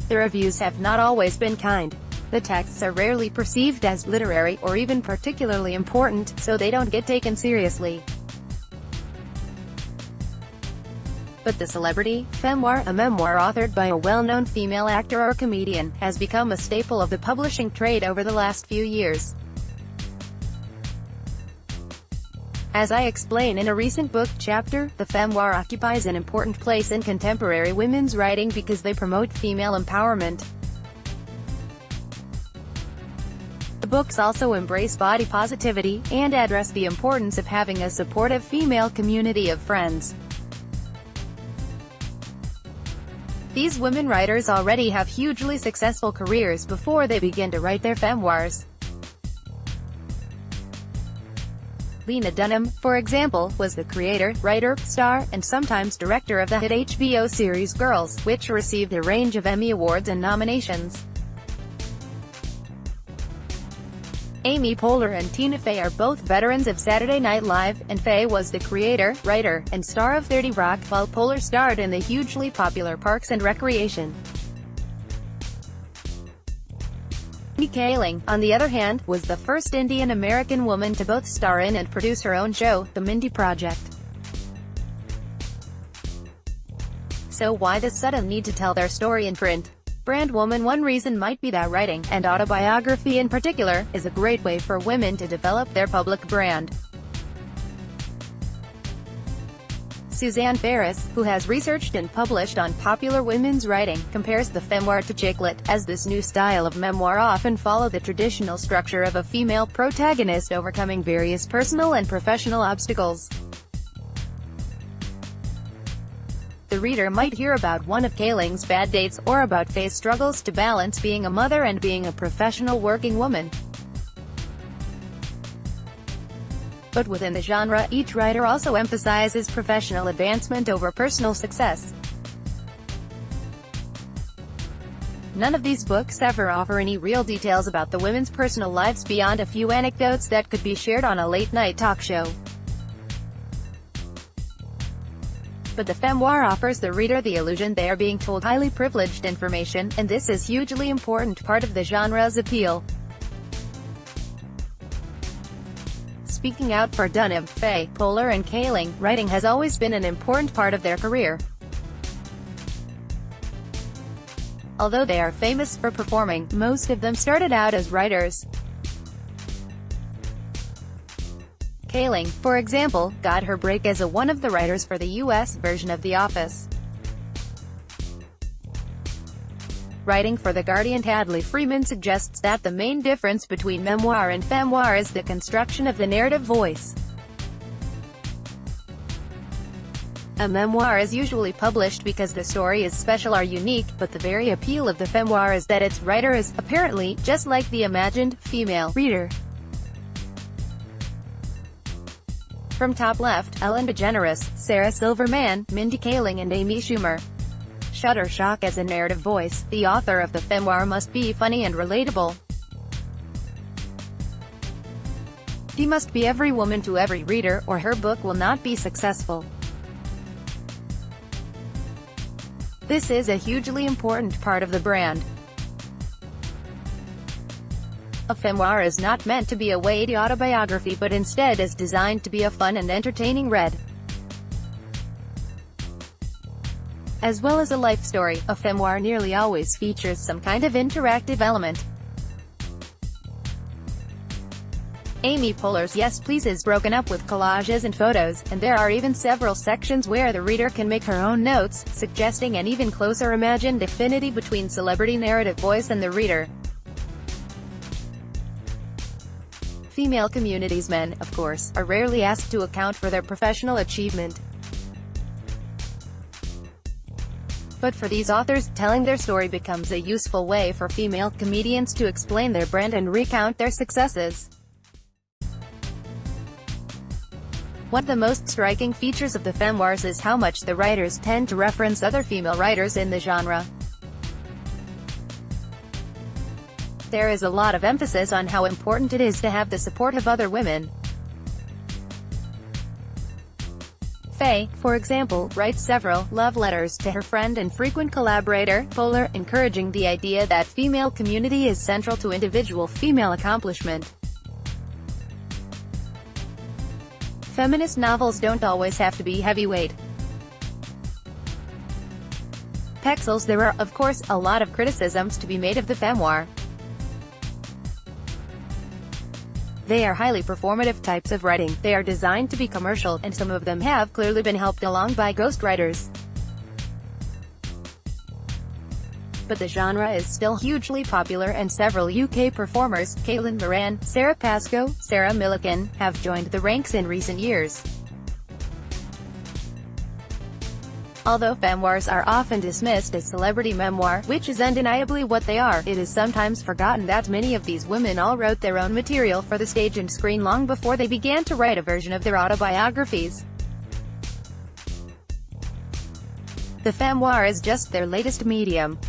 The reviews have not always been kind. The texts are rarely perceived as literary, or even particularly important, so they don't get taken seriously. But the celebrity femoir, a memoir authored by a well-known female actor or comedian, has become a staple of the publishing trade over the last few years. As I explain in a recent book chapter, the femoir occupies an important place in contemporary women's writing because they promote female empowerment. The books also embrace body positivity, and address the importance of having a supportive female community of friends. These women writers already have hugely successful careers before they begin to write their femoirs. Lena Dunham, for example, was the creator, writer, star, and sometimes director of the hit HBO series Girls, which received a range of Emmy Awards and nominations. Amy Poehler and Tina Fey are both veterans of Saturday Night Live, and Fey was the creator, writer, and star of 30 Rock, while Poehler starred in the hugely popular Parks and Recreation. Mindy Kaling, on the other hand, was the first Indian-American woman to both star in and produce her own show, The Mindy Project. So why the sudden need to tell their story in print? Brand woman. One reason might be that writing, and autobiography in particular, is a great way for women to develop their public brand. Suzanne Ferris, who has researched and published on popular women's writing, compares the femoir to chicklit, as this new style of memoir often follow the traditional structure of a female protagonist overcoming various personal and professional obstacles. The reader might hear about one of Kaling's bad dates, or about Faye's struggles to balance being a mother and being a professional working woman. But within the genre, each writer also emphasizes professional advancement over personal success. None of these books ever offer any real details about the women's personal lives beyond a few anecdotes that could be shared on a late-night talk show. But the femoir offers the reader the illusion they are being told highly privileged information, and this is hugely important part of the genre's appeal. Speaking out for Dunham, Fey, Poehler and Kaling, writing has always been an important part of their career. Although they are famous for performing, most of them started out as writers. Kaling, for example, got her break as one of the writers for the US version of The Office. Writing for The Guardian, Hadley Freeman suggests that the main difference between memoir and femoir is the construction of the narrative voice. A memoir is usually published because the story is special or unique, but the very appeal of the femoir is that its writer is, apparently, just like the imagined, female reader. From top left, Ellen DeGeneres, Sarah Silverman, Mindy Kaling and Amy Schumer. Shutterstock as a narrative voice, the author of the femoir must be funny and relatable. She must be every woman to every reader, or her book will not be successful. This is a hugely important part of the brand. A femoir is not meant to be a weighty autobiography but instead is designed to be a fun and entertaining read. As well as a life story, a femoir nearly always features some kind of interactive element. Amy Poehler's Yes Please is broken up with collages and photos, and there are even several sections where the reader can make her own notes, suggesting an even closer imagined affinity between celebrity narrative voice and the reader. Female communities, men, of course, are rarely asked to account for their professional achievement. But for these authors, telling their story becomes a useful way for female comedians to explain their brand and recount their successes. One of the most striking features of the femoirs is how much the writers tend to reference other female writers in the genre. There is a lot of emphasis on how important it is to have the support of other women. Faye, for example, writes several love letters to her friend and frequent collaborator, Polar, encouraging the idea that female community is central to individual female accomplishment. Feminist novels don't always have to be heavyweight. Pexels. There are, of course, a lot of criticisms to be made of the femoir. They are highly performative types of writing, they are designed to be commercial, and some of them have clearly been helped along by ghostwriters. But the genre is still hugely popular and several UK performers, Caitlin Moran, Sarah Pascoe, Sarah Millican, have joined the ranks in recent years. Although femoirs are often dismissed as celebrity memoir, which is undeniably what they are, it is sometimes forgotten that many of these women all wrote their own material for the stage and screen long before they began to write a version of their autobiographies. The femoir is just their latest medium.